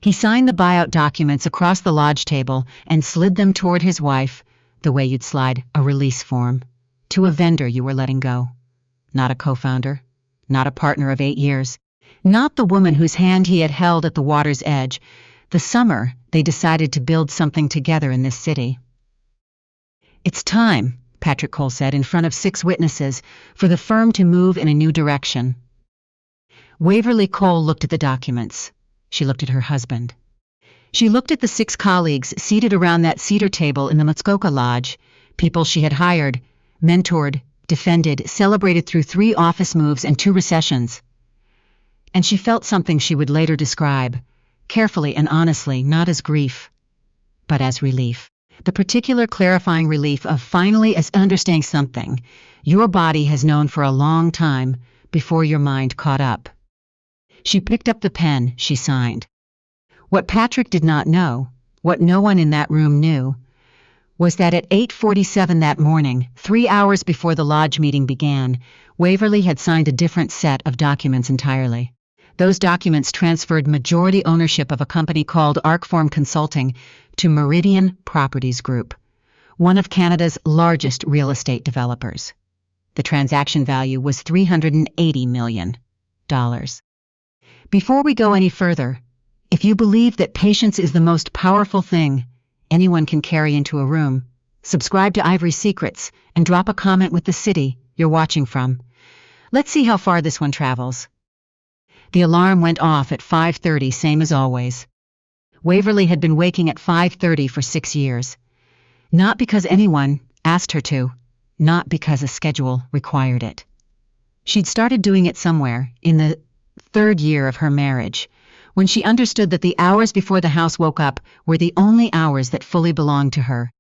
He signed the buyout documents across the lodge table and slid them toward his wife, the way you'd slide a release form, to a vendor you were letting go. Not a co-founder, not a partner of 8 years, not the woman whose hand he had held at the water's edge. The summer, they decided to build something together in this city. "It's time," Patrick Cole said in front of 6 witnesses, "for the firm to move in a new direction." Waverly Cole looked at the documents. She looked at her husband. She looked at the 6 colleagues seated around that cedar table in the Muskoka Lodge, people she had hired, mentored, defended, celebrated through 3 office moves and 2 recessions. And she felt something she would later describe, carefully and honestly, not as grief, but as relief. The particular clarifying relief of finally understanding something your body has known for a long time before your mind caught up. She picked up the pen, she signed. What Patrick did not know, what no one in that room knew, was that at 8:47 that morning, 3 hours before the lodge meeting began, Waverly had signed a different set of documents entirely. Those documents transferred majority ownership of a company called Arcform Consulting to Meridian Properties Group, one of Canada's largest real estate developers. The transaction value was $380 million. Before we go any further, if you believe that patience is the most powerful thing anyone can carry into a room, subscribe to Ivory Secrets and drop a comment with the city you're watching from. Let's see how far this one travels. The alarm went off at 5:30, same as always. Waverly had been waking at 5:30 for 6 years. Not because anyone asked her to, not because a schedule required it. She'd started doing it somewhere in the 3rd year of her marriage, when she understood that the hours before the house woke up were the only hours that fully belonged to her.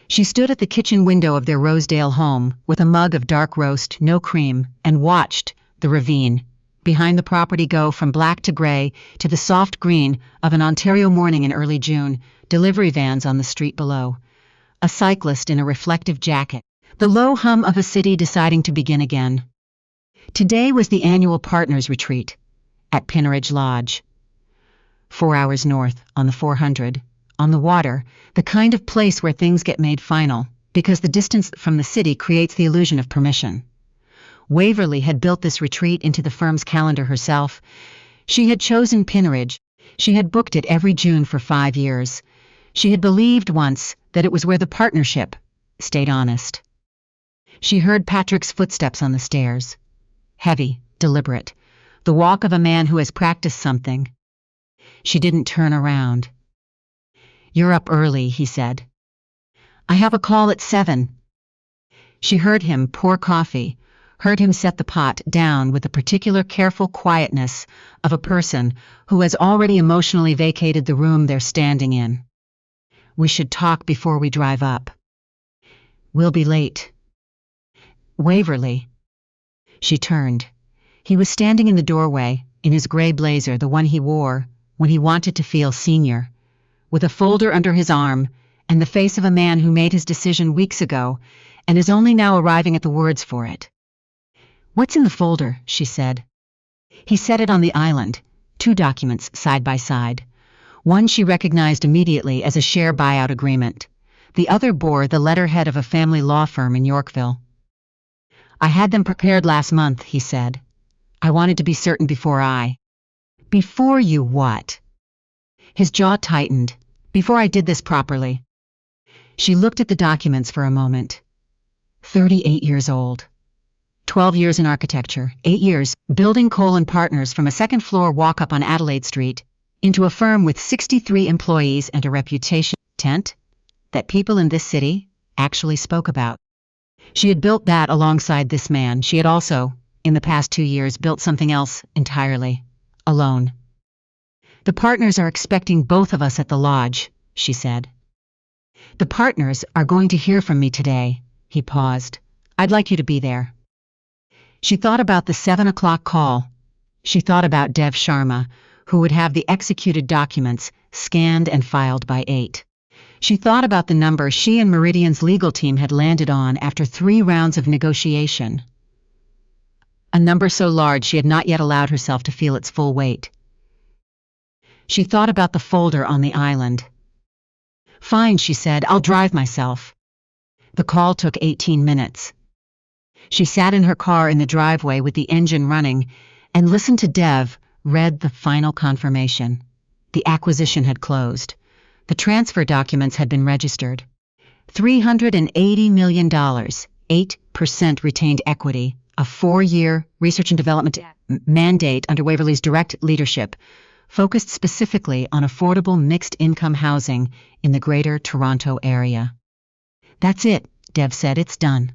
She stood at the kitchen window of their Rosedale home with a mug of dark roast, no cream, and watched the ravine behind the property go from black to gray to the soft green of an Ontario morning in early June, delivery vans on the street below, a cyclist in a reflective jacket, the low hum of a city deciding to begin again. Today was the annual partners retreat at Pinneridge Lodge. 4 hours north, on the 400, on the water, the kind of place where things get made final, because the distance from the city creates the illusion of permission. Waverly had built this retreat into the firm's calendar herself. She had chosen Pinneridge. She had booked it every June for 5 years. She had believed once that it was where the partnership stayed honest. She heard Patrick's footsteps on the stairs. Heavy, deliberate, the walk of a man who has practiced something. She didn't turn around. "You're up early," he said. "I have a call at 7. She heard him pour coffee, heard him set the pot down with the particular careful quietness of a person who has already emotionally vacated the room they're standing in. "We should talk before we drive up." "We'll be late." "Waverly." She turned. He was standing in the doorway, in his gray blazer, the one he wore when he wanted to feel senior, with a folder under his arm and the face of a man who made his decision weeks ago and is only now arriving at the words for it. "What's in the folder?" she said. He set it on the island, 2 documents side by side. One she recognized immediately as a share buyout agreement. The other bore the letterhead of a family law firm in Yorkville. "I had them prepared last month," he said. "I wanted to be certain Before you what?" His jaw tightened. "Before I did this properly." She looked at the documents for a moment. 38 years old. 12 years in architecture, 8 years building Cole and Partners from a second-floor walk-up on Adelaide Street into a firm with 63 employees and a reputation tent that people in this city actually spoke about. She had built that alongside this man. She had also, in the past 2 years, built something else entirely, alone. "The partners are expecting both of us at the lodge," she said. "The partners are going to hear from me today." He paused. "I'd like you to be there." She thought about the 7 o'clock call. She thought about Dev Sharma, who would have the executed documents scanned and filed by 8. She thought about the number she and Meridian's legal team had landed on after 3 rounds of negotiation. A number so large she had not yet allowed herself to feel its full weight. She thought about the folder on the island. Fine, she said, I'll drive myself. The call took 18 minutes. She sat in her car in the driveway with the engine running and listened to Dev read the final confirmation. The acquisition had closed. The transfer documents had been registered. $380 million, 8% retained equity, a 4-year research and development mandate under Waverly's direct leadership, focused specifically on affordable mixed-income housing in the Greater Toronto area. That's it, Dev said, it's done.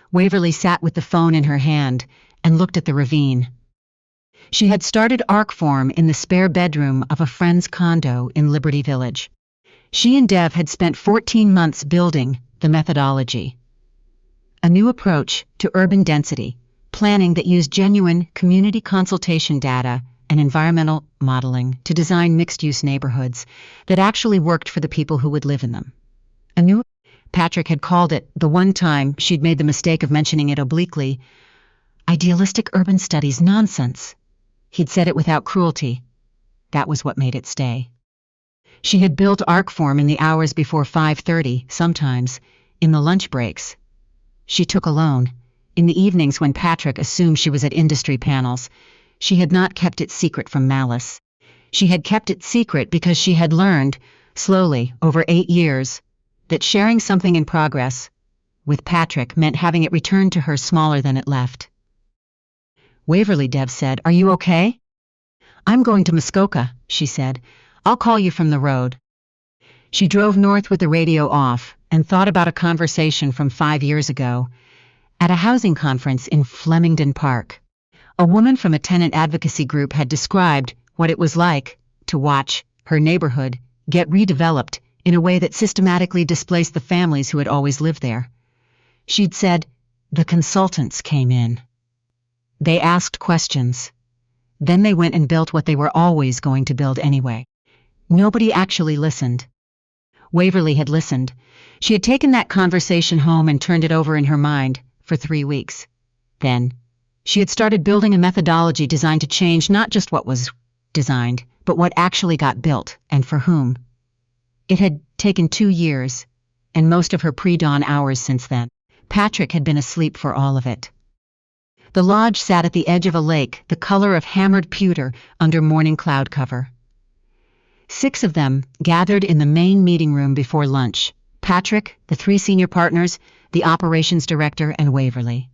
Waverly sat with the phone in her hand and looked at the ravine. She had started Arcform in the spare bedroom of a friend's condo in Liberty Village. She and Dev had spent 14 months building the methodology, a new approach to urban density, planning that used genuine community consultation data and environmental modeling to design mixed-use neighborhoods that actually worked for the people who would live in them. Patrick had called it, the one time she'd made the mistake of mentioning it obliquely, idealistic urban studies nonsense. He'd said it without cruelty. That was what made it stay. She had built Arcform in the hours before 5:30, sometimes, in the lunch breaks. She took alone. In the evenings when Patrick assumed she was at industry panels, she had not kept it secret from malice. She had kept it secret because she had learned, slowly, over 8 years, that sharing something in progress with Patrick meant having it returned to her smaller than it left. Waverly, Dev said, are you okay? I'm going to Muskoka, she said. I'll call you from the road. She drove north with the radio off and thought about a conversation from 5 years ago at a housing conference in Flemington Park. A woman from a tenant advocacy group had described what it was like to watch her neighborhood get redeveloped in a way that systematically displaced the families who had always lived there. She'd said, the consultants came in. They asked questions. Then they went and built what they were always going to build anyway. Nobody actually listened. Waverly had listened. She had taken that conversation home and turned it over in her mind for 3 weeks. Then, she had started building a methodology designed to change not just what was designed, but what actually got built, and for whom. It had taken 2 years, and most of her pre-dawn hours since then. Patrick had been asleep for all of it. The lodge sat at the edge of a lake, the color of hammered pewter under morning cloud cover. 6 of them gathered in the main meeting room before lunch. Patrick, the 3 senior partners, the operations director, and Waverly.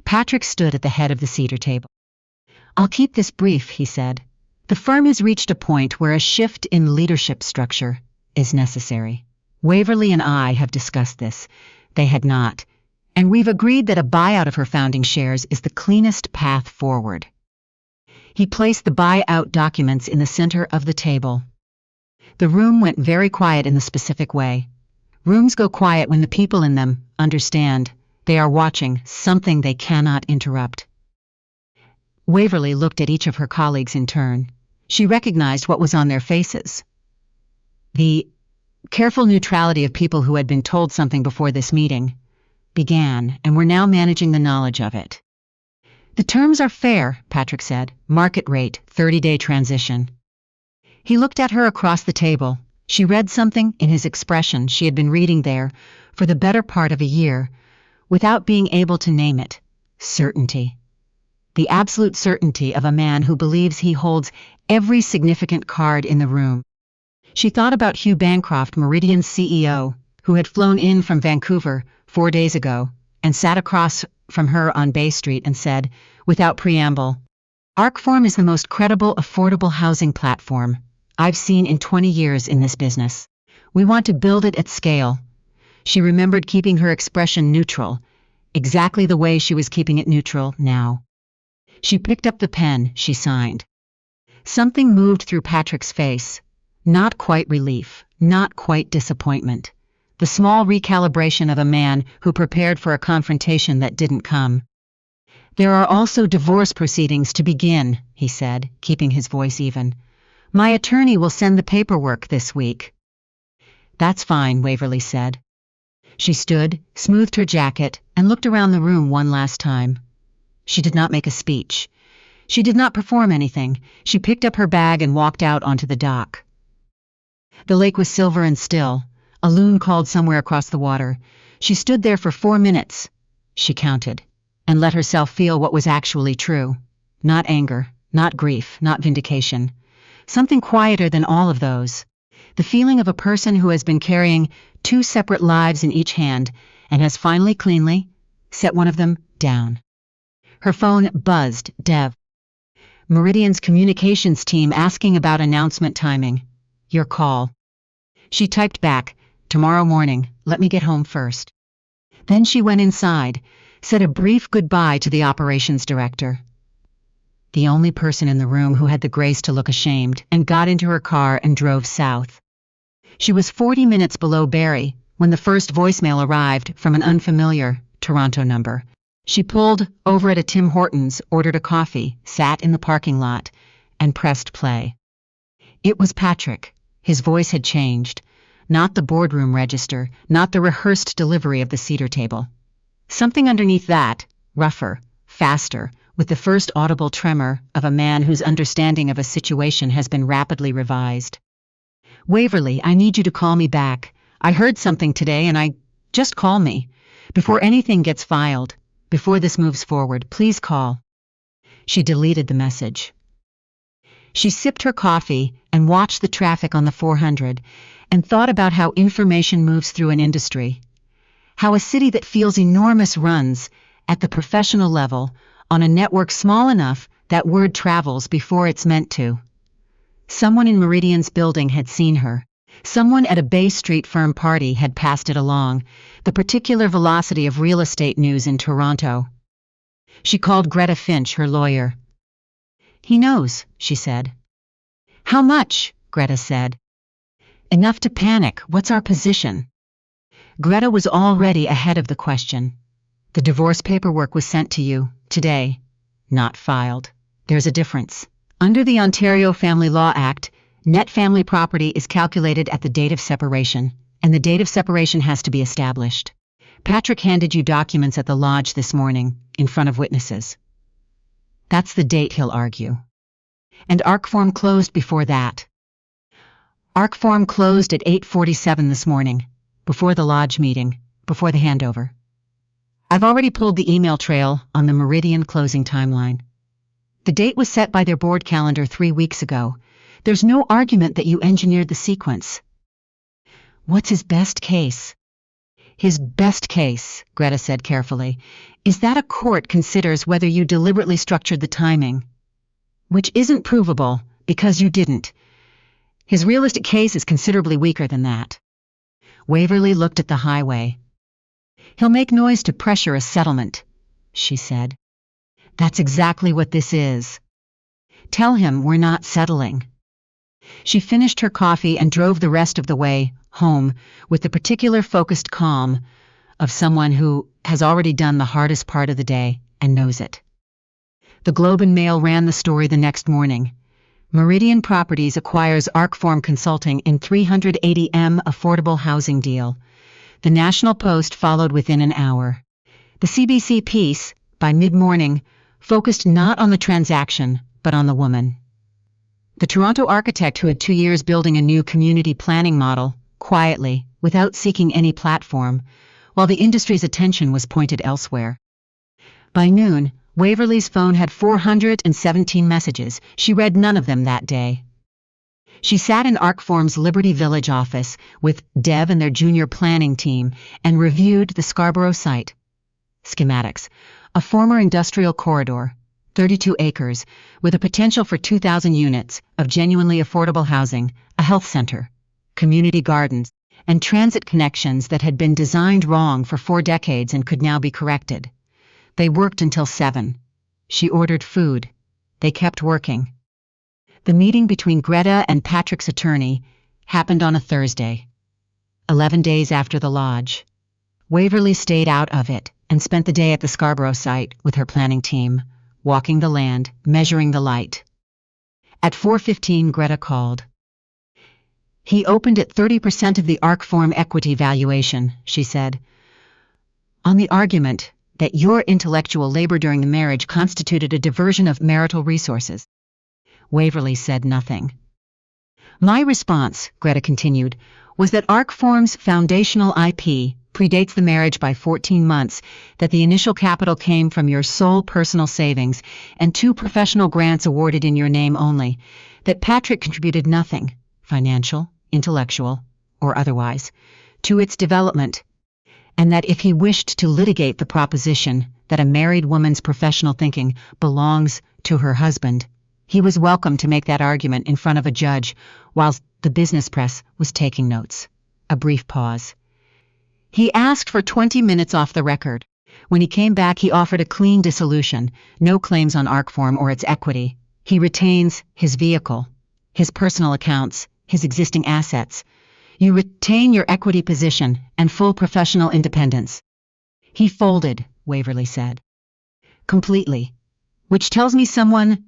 Patrick stood at the head of the cedar table. I'll keep this brief, he said. The firm has reached a point where a shift in leadership structure is necessary. Waverly and I have discussed this. They had not. And we've agreed that a buyout of her founding shares is the cleanest path forward. He placed the buyout documents in the center of the table. The room went very quiet in the specific way. Rooms go quiet when the people in them understand they are watching something they cannot interrupt. Waverly looked at each of her colleagues in turn. She recognized what was on their faces. The careful neutrality of people who had been told something before this meeting began and were now managing the knowledge of it. The terms are fair, Patrick said. Market rate, 30-day transition. He looked at her across the table. She read something in his expression she had been reading there for the better part of a year, without being able to name it. Certainty. The absolute certainty of a man who believes he holds every significant card in the room. She thought about Hugh Bancroft, Meridian's CEO, who had flown in from Vancouver 4 days ago and sat across from her on Bay Street and said, without preamble, Arcform is the most credible, affordable housing platform I've seen in 20 years in this business. We want to build it at scale. She remembered keeping her expression neutral, exactly the way she was keeping it neutral now. She picked up the pen, she signed. Something moved through Patrick's face. Not quite relief, not quite disappointment. The small recalibration of a man who prepared for a confrontation that didn't come. There are also divorce proceedings to begin, he said, keeping his voice even. My attorney will send the paperwork this week. That's fine, Waverly said. She stood, smoothed her jacket, and looked around the room one last time. She did not make a speech. She did not perform anything. She picked up her bag and walked out onto the dock. The lake was silver and still. A loon called somewhere across the water. She stood there for 4 minutes. She counted, and let herself feel what was actually true. Not anger, not grief, not vindication. Something quieter than all of those. The feeling of a person who has been carrying 2 separate lives in each hand and has finally cleanly set one of them down. Her phone buzzed. Dev. Meridian's communications team asking about announcement timing. Your call. She typed back, tomorrow morning, let me get home first. Then she went inside, said a brief goodbye to the operations director. The only person in the room who had the grace to look ashamed, and got into her car and drove south. She was 40 minutes below Barrie when the first voicemail arrived from an unfamiliar Toronto number. She pulled over at a Tim Hortons, ordered a coffee, sat in the parking lot, and pressed play. It was Patrick. His voice had changed. Not the boardroom register, not the rehearsed delivery of the cedar table. Something underneath that, rougher, faster, with the first audible tremor of a man whose understanding of a situation has been rapidly revised. Waverly, I need you to call me back. I heard something today and just call me. Before anything gets filed, before this moves forward, please call. She deleted the message. She sipped her coffee and watched the traffic on the 400 and thought about how information moves through an industry. How a city that feels enormous runs, at the professional level, on a network small enough that word travels before it's meant to. Someone in Meridian's building had seen her. Someone at a Bay Street firm party had passed it along, the particular velocity of real estate news in Toronto. She called Greta Finch, her lawyer. He knows, she said. How much? Greta said. Enough to panic. What's our position? Greta was already ahead of the question. The divorce paperwork was sent to you today, not filed. There's a difference. Under the Ontario Family Law Act, net family property is calculated at the date of separation, and the date of separation has to be established. Patrick handed you documents at the lodge this morning, in front of witnesses. That's the date, he'll argue. And ArcForm closed before that. ArcForm closed at 8:47 this morning, before the lodge meeting, before the handover. I've already pulled the email trail on the Meridian closing timeline. The date was set by their board calendar 3 weeks ago. There's no argument that you engineered the sequence. What's his best case? His best case, Greta said carefully, is that a court considers whether you deliberately structured the timing. Which isn't provable, because you didn't. His realistic case is considerably weaker than that. Waverly looked at the highway. He'll make noise to pressure a settlement, she said. That's exactly what this is. Tell him we're not settling. She finished her coffee and drove the rest of the way home with the particular focused calm of someone who has already done the hardest part of the day and knows it. The Globe and Mail ran the story the next morning. Meridian Properties acquires ArcForm Consulting in $380 affordable housing deal. The National Post followed within an hour. The CBC piece, by mid-morning, focused not on the transaction, but on the woman. The Toronto architect who had 2 years building a new community planning model, quietly, without seeking any platform, while the industry's attention was pointed elsewhere. By noon, Waverly's phone had 417 messages. She read none of them that day. She sat in ArcForm's Liberty Village office with Dev and their junior planning team and reviewed the Scarborough site. Schematics. A former industrial corridor, 32 acres, with a potential for 2,000 units of genuinely affordable housing, a health center, community gardens, and transit connections that had been designed wrong for 4 decades and could now be corrected. They worked until 7. She ordered food. They kept working. The meeting between Greta and Patrick's attorney happened on a Thursday, 11 days after the lodge. Waverly stayed out of it and spent the day at the Scarborough site with her planning team, walking the land, measuring the light. At 4:15, Greta called. He opened at 30% of the ArcForm equity valuation, she said. On the argument, that your intellectual labor during the marriage constituted a diversion of marital resources. Waverly said nothing. My response, Greta continued, was that Arcform's foundational IP predates the marriage by 14 months, that the initial capital came from your sole personal savings and 2 professional grants awarded in your name only, that Patrick contributed nothing, financial, intellectual, or otherwise, to its development, and that if he wished to litigate the proposition that a married woman's professional thinking belongs to her husband, he was welcome to make that argument in front of a judge whilst the business press was taking notes. A brief pause. He asked for 20 minutes off the record. When he came back, he offered a clean dissolution, no claims on Arcform or its equity. He retains his vehicle, his personal accounts, his existing assets. You retain your equity position and full professional independence. He folded, Waverly said. Completely. Which tells me someone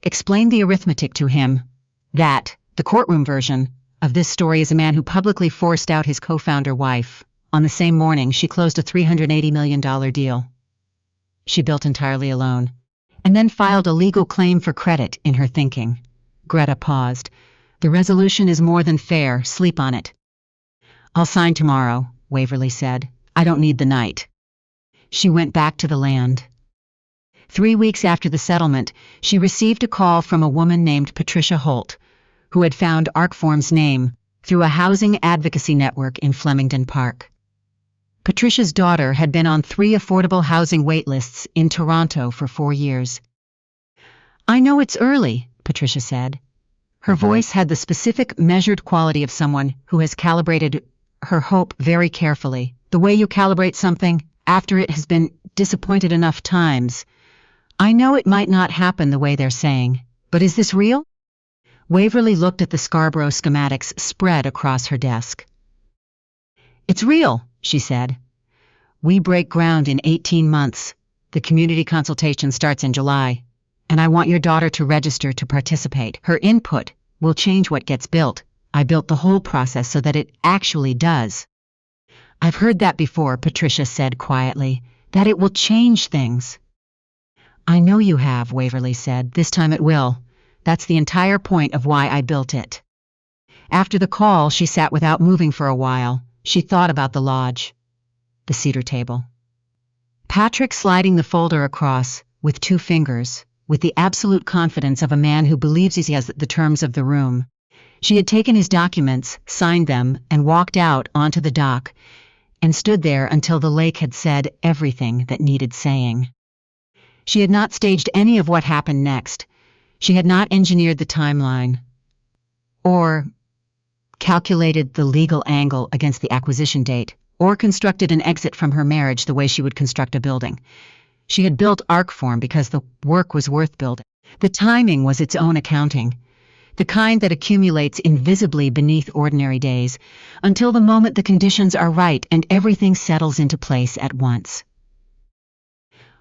explained the arithmetic to him. That, the courtroom version of this story, is a man who publicly forced out his co-founder wife. On the same morning, she closed a $380 million deal. She built entirely alone, and then filed a legal claim for credit in her thinking. Greta paused. The resolution is more than fair. Sleep on it. I'll sign tomorrow, Waverly said. I don't need the night. She went back to the land. 3 weeks after the settlement, she received a call from a woman named Patricia Holt, who had found Arcform's name through a housing advocacy network in Flemington Park. Patricia's daughter had been on 3 affordable housing waitlists in Toronto for 4 years. I know it's early, Patricia said. Her voice had the specific, measured quality of someone who has calibrated her hope very carefully, the way you calibrate something after it has been disappointed enough times. I know it might not happen the way they're saying, but is this real? Waverly looked at the Scarborough schematics spread across her desk. It's real, she said. We break ground in 18 months. The community consultation starts in July, and I want your daughter to register to participate. Her input will change what gets built. I built the whole process so that it actually does. I've heard that before, Patricia said quietly, that it will change things. I know you have, Waverly said. This time it will. That's the entire point of why I built it. After the call, she sat without moving for a while. She thought about the lodge, the cedar table. Patrick sliding the folder across with 2 fingers, with the absolute confidence of a man who believes he has the terms of the room. She had taken his documents, signed them, and walked out onto the dock, and stood there until the lake had said everything that needed saying. She had not staged any of what happened next. She had not engineered the timeline, or calculated the legal angle against the acquisition date, or constructed an exit from her marriage the way she would construct a building. She had built Arcform because the work was worth building. The timing was its own accounting, the kind that accumulates invisibly beneath ordinary days, until the moment the conditions are right and everything settles into place at once.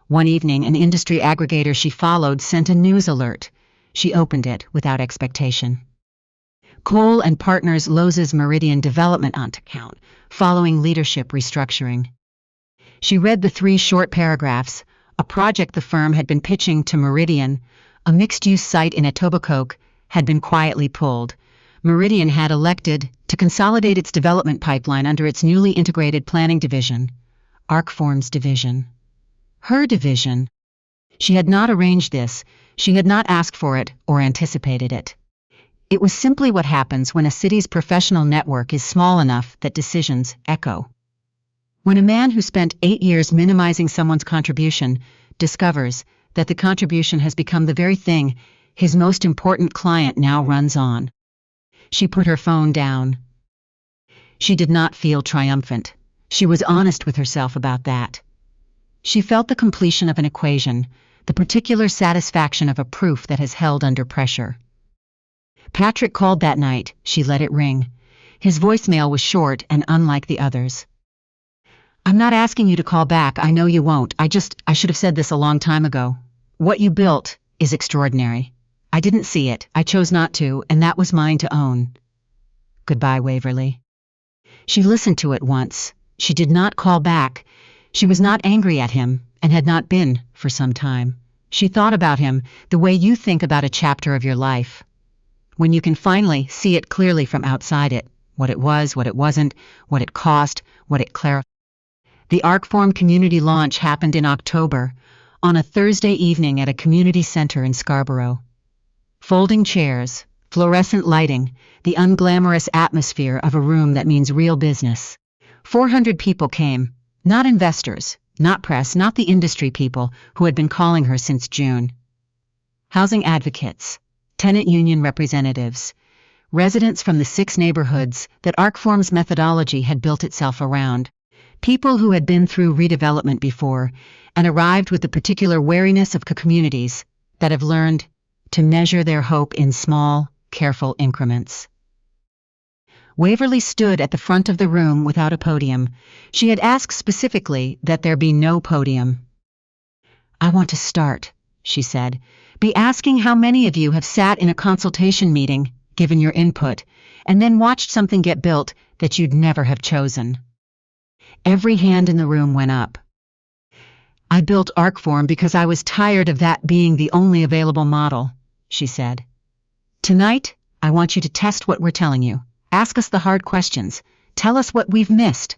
One evening, an industry aggregator she followed sent a news alert. She opened it without expectation. Cole and Partners Loz's Meridian Development account, following leadership restructuring. She read the 3 short paragraphs, a project the firm had been pitching to Meridian, a mixed-use site in Etobicoke, had been quietly pulled. Meridian had elected to consolidate its development pipeline under its newly integrated planning division, Arcform's division. Her division. She had not arranged this. She had not asked for it or anticipated it. It was simply what happens when a city's professional network is small enough that decisions echo. When a man who spent 8 years minimizing someone's contribution discovers that the contribution has become the very thing his most important client now runs on. She put her phone down. She did not feel triumphant. She was honest with herself about that. She felt the completion of an equation, the particular satisfaction of a proof that has held under pressure. Patrick called that night. She let it ring. His voicemail was short and unlike the others. I'm not asking you to call back. I know you won't. I should have said this a long time ago. What you built is extraordinary. I didn't see it. I chose not to, and that was mine to own. Goodbye, Waverly. She listened to it once. She did not call back. She was not angry at him. and had not been for some time. She thought about him the way you think about a chapter of your life, when you can finally see it clearly from outside it, what it was, what it wasn't, what it cost, what it clarified. The Arcform community launch happened in October, on a Thursday evening at a community center in Scarborough. Folding chairs, fluorescent lighting, the unglamorous atmosphere of a room that means real business. 400 people came, not investors, not press, not the industry people who had been calling her since June. Housing advocates, tenant union representatives, residents from the 6 neighborhoods that Arcform's methodology had built itself around. People who had been through redevelopment before and arrived with the particular wariness of communities that have learned to measure their hope in small, careful increments. Waverly stood at the front of the room without a podium. She had asked specifically that there be no podium. "I want to start," she said, "by asking how many of you have sat in a consultation meeting, given your input, and then watched something get built that you'd never have chosen." Every hand in the room went up. "I built Arcform because I was tired of that being the only available model," she said. "Tonight, I want you to test what we're telling you. Ask us the hard questions. Tell us what we've missed.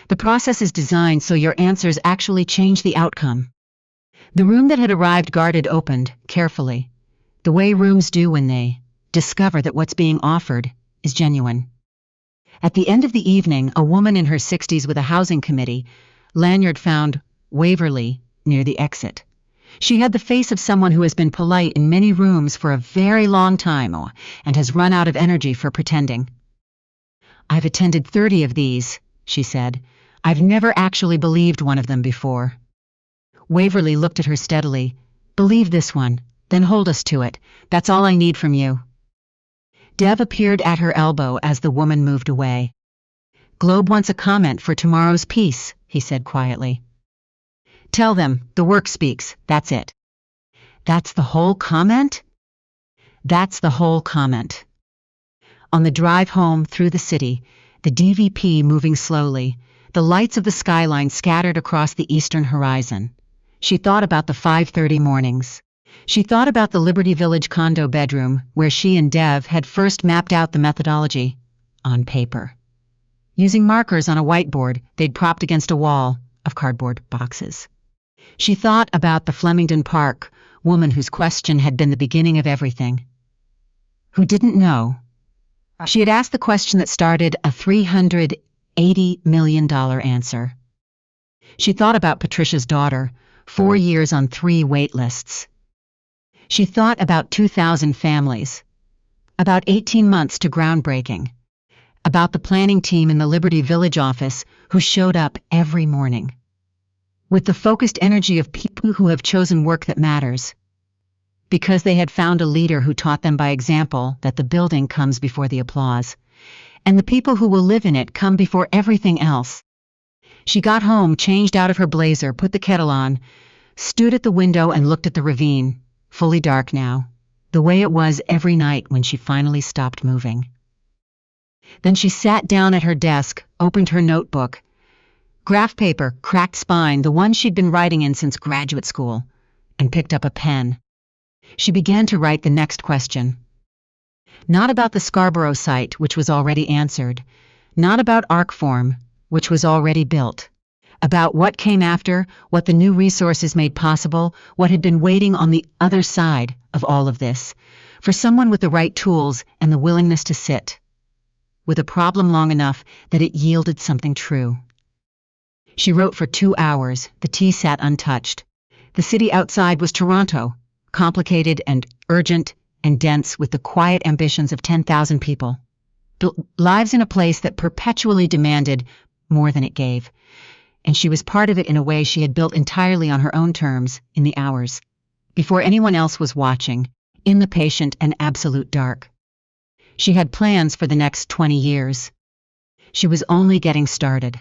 The process is designed so your answers actually change the outcome." The room that had arrived guarded opened, carefully, the way rooms do when they discover that what's being offered is genuine. At the end of the evening, a woman in her 60s with a housing committee lanyard found Waverly near the exit. She had the face of someone who has been polite in many rooms for a very long time and has run out of energy for pretending. "I've attended 30 of these," she said. "I've never actually believed one of them before." Waverly looked at her steadily. "Believe this one, then hold us to it. That's all I need from you." Dev appeared at her elbow as the woman moved away. "Globe wants a comment for tomorrow's piece," he said quietly. "Tell them, the work speaks, that's it." "That's the whole comment?" "That's the whole comment." On the drive home through the city, the DVP moving slowly, the lights of the skyline scattered across the eastern horizon. She thought about the 5:30 mornings. She thought about the Liberty Village condo bedroom where she and Dev had first mapped out the methodology on paper. Using markers on a whiteboard they'd propped against a wall of cardboard boxes. She thought about the Flemington Park woman whose question had been the beginning of everything. Who didn't know. She had asked the question that started a $380 million answer. She thought about Patricia's daughter, 4 years on 3 wait lists. She thought about 2,000 families, about 18 months to groundbreaking, about the planning team in the Liberty Village office who showed up every morning, with the focused energy of people who have chosen work that matters, because they had found a leader who taught them by example that the building comes before the applause, and the people who will live in it come before everything else. She got home, changed out of her blazer, put the kettle on, stood at the window and looked at the ravine, fully dark now, the way it was every night when she finally stopped moving. Then she sat down at her desk, opened her notebook, graph paper, cracked spine, the one she'd been writing in since graduate school, and picked up a pen. She began to write the next question. Not about the Scarborough site, which was already answered. Not about Arcform, which was already built. About what came after, what the new resources made possible, what had been waiting on the other side of all of this, for someone with the right tools and the willingness to sit with a problem long enough that it yielded something true. She wrote for 2 hours. The tea sat untouched. The city outside was Toronto, complicated and urgent and dense with the quiet ambitions of 10,000 people. Built lives in a place that perpetually demanded more than it gave. And she was part of it in a way she had built entirely on her own terms, in the hours, before anyone else was watching, in the patient and absolute dark. She had plans for the next 20 years. She was only getting started.